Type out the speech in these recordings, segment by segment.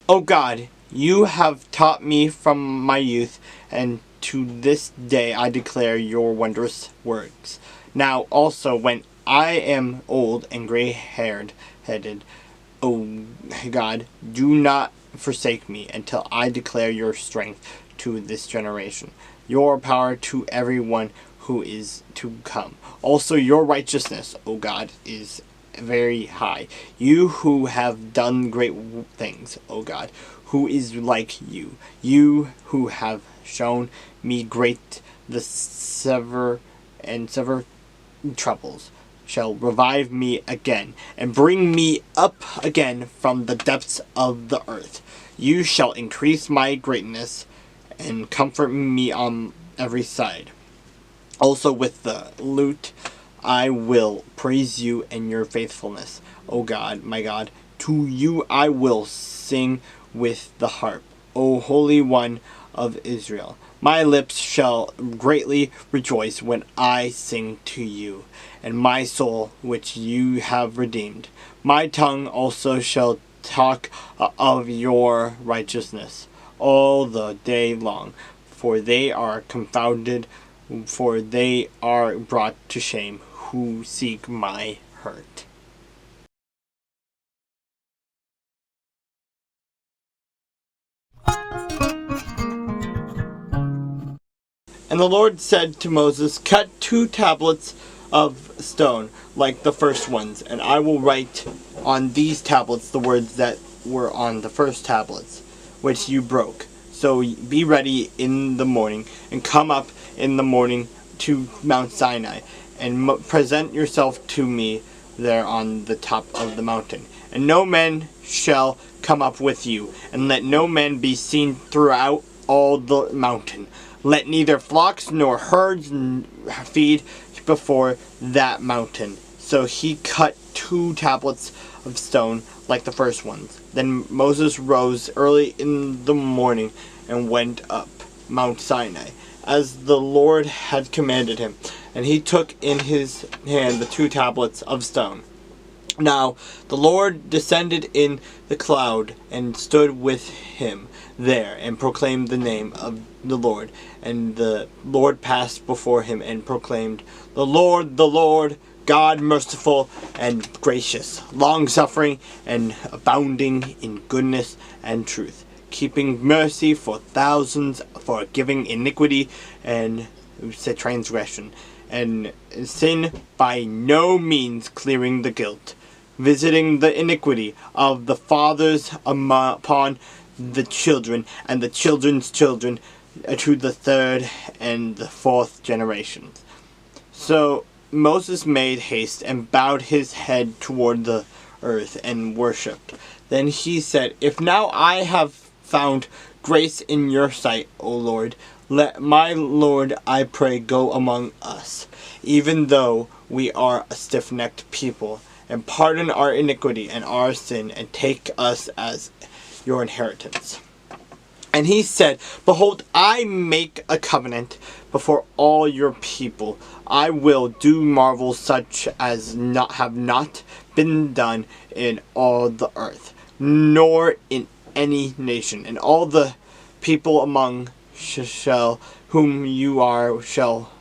O God, you have taught me from my youth, and to this day I declare your wondrous works. Now also, when I am old and gray-haired, headed, O God, do not forsake me until I declare your strength to this generation, your power to everyone who is to come. Also, your righteousness, O God, is very high. You who have done great things, O God, who is like you? You who have shown me great the sever troubles, shall revive me again, and bring me up again from the depths of the earth. You shall increase my greatness, and comfort me on every side. Also with the lute I will praise you and your faithfulness, O God, my God. To you I will sing with the harp, O Holy One of Israel. My lips shall greatly rejoice when I sing to you, and my soul which you have redeemed. My tongue also shall talk of your righteousness all the day long, for they are confounded, for they are brought to shame who seek my hurt. And the Lord said to Moses, cut 2 tablets of stone like the first ones, and I will write on these tablets the words that were on the first tablets, which you broke. So be ready in the morning, and come up in the morning to Mount Sinai, and present yourself to me there on the top of the mountain. And no man shall come up with you, and let no man be seen throughout all the mountain. Let neither flocks nor herds feed before that mountain. So he cut 2 tablets of stone like the first ones. Then Moses rose early in the morning and went up Mount Sinai, as the Lord had commanded him. And he took in his hand the 2 tablets of stone. Now the Lord descended in the cloud and stood with him there, and proclaimed the name of the Lord. And the Lord passed before him and proclaimed, the Lord, God merciful and gracious, long-suffering and abounding in goodness and truth, keeping mercy for thousands, forgiving iniquity and transgression, and sin by no means clearing the guilt, visiting the iniquity of the fathers upon the children and the children's children, to the 3rd and the 4th generations. So Moses made haste and bowed his head toward the earth and worshipped. Then he said, if now I have found grace in your sight, O Lord, let my Lord, I pray, go among us, even though we are a stiff-necked people, and pardon our iniquity and our sin, and take us as your inheritance. And he said, behold, I make a covenant before all your people. I will do marvels such as have not been done in all the earth, nor in any nation. And all the people among whom you are shall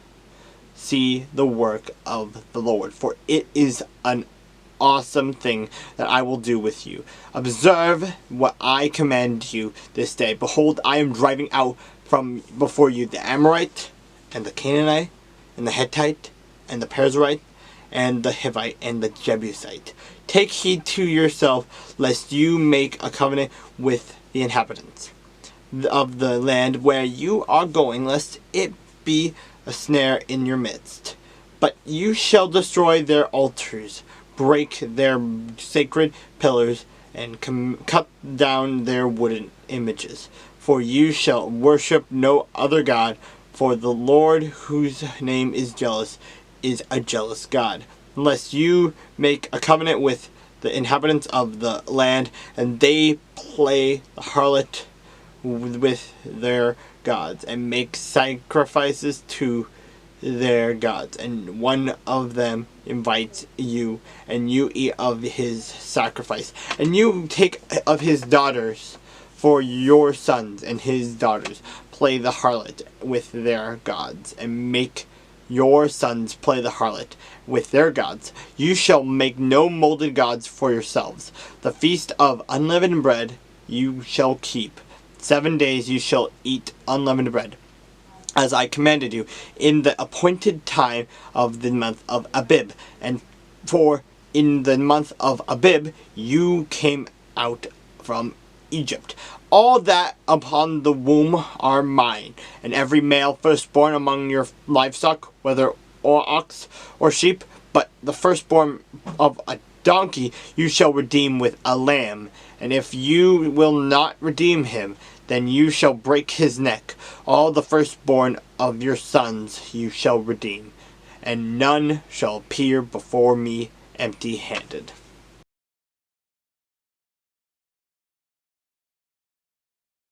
see the work of the Lord, for it is an awesome thing that I will do with you. Observe what I command you this day. Behold, I am driving out from before you the Amorite, and the Canaanite, and the Hittite, and the Perizzite, and the Hivite, and the Jebusite. Take heed to yourself, lest you make a covenant with the inhabitants of the land where you are going, lest it be a snare in your midst. But you shall destroy their altars, break their sacred pillars, and cut down their wooden images. For you shall worship no other God, for the Lord, whose name is jealous, is a jealous God. Unless you make a covenant with the inhabitants of the land, and they play the harlot with their gods, and make sacrifices to their gods, and one of them invites you, and you eat of his sacrifice, and you take of his daughters For your sons and his daughters play the harlot with their gods, and make your sons play the harlot with their gods. You shall make no molded gods for yourselves. The feast of unleavened bread you shall keep. 7 days you shall eat unleavened bread, as I commanded you, in the appointed time of the month of Abib. And for in the month of Abib you came out from Egypt. All that upon the womb are mine, and every male firstborn among your livestock, whether or ox or sheep, but the firstborn of a donkey you shall redeem with a lamb. And if you will not redeem him, then you shall break his neck. All the firstborn of your sons you shall redeem, and none shall appear before me empty-handed.